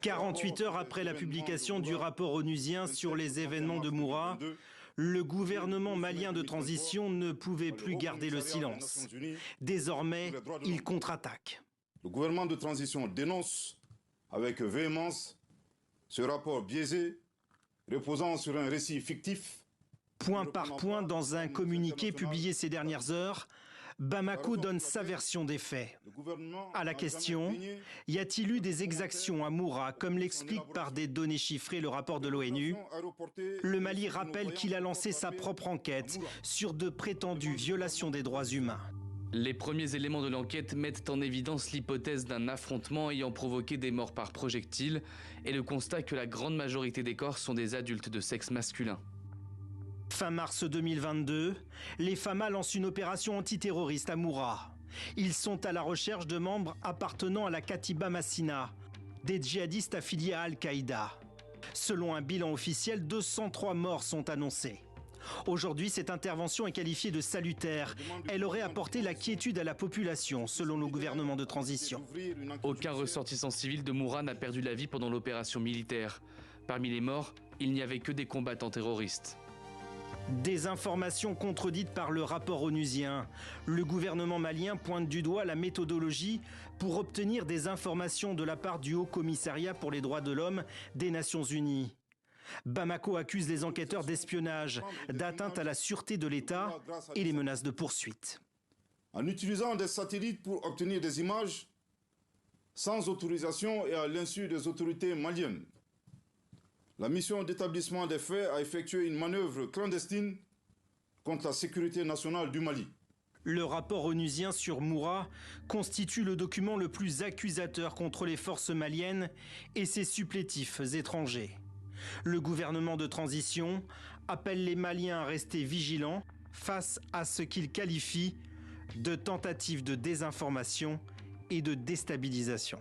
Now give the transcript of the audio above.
48 heures après la publication du rapport onusien sur les événements de Moura, le gouvernement malien de transition ne pouvait plus garder le silence. Désormais, il contre-attaque. Le gouvernement de transition dénonce avec véhémence ce rapport biaisé, reposant sur un récit fictif. Point par point, dans un communiqué publié ces dernières heures, Bamako donne sa version des faits. À la question, y a-t-il eu des exactions à Moura, comme l'explique par des données chiffrées le rapport de l'ONU? Le Mali rappelle qu'il a lancé sa propre enquête sur de prétendues violations des droits humains. Les premiers éléments de l'enquête mettent en évidence l'hypothèse d'un affrontement ayant provoqué des morts par projectile et le constat que la grande majorité des corps sont des adultes de sexe masculin. Fin mars 2022, les FAMA lancent une opération antiterroriste à Moura. Ils sont à la recherche de membres appartenant à la Katiba Massina, des djihadistes affiliés à Al-Qaïda. Selon un bilan officiel, 203 morts sont annoncés. Aujourd'hui, cette intervention est qualifiée de salutaire. Elle aurait apporté la quiétude à la population, selon le gouvernement de transition. Aucun ressortissant civil de Moura n'a perdu la vie pendant l'opération militaire. Parmi les morts, il n'y avait que des combattants terroristes. Des informations contredites par le rapport onusien. Le gouvernement malien pointe du doigt la méthodologie pour obtenir des informations de la part du Haut Commissariat pour les droits de l'homme des Nations Unies. Bamako accuse les enquêteurs d'espionnage, d'atteinte à la sûreté de l'État et les menaces de poursuite. En utilisant des satellites pour obtenir des images sans autorisation et à l'insu des autorités maliennes, la mission d'établissement des faits a effectué une manœuvre clandestine contre la sécurité nationale du Mali. Le rapport onusien sur Moura constitue le document le plus accusateur contre les forces maliennes et ses supplétifs étrangers. Le gouvernement de transition appelle les Maliens à rester vigilants face à ce qu'il qualifie de tentative de désinformation et de déstabilisation.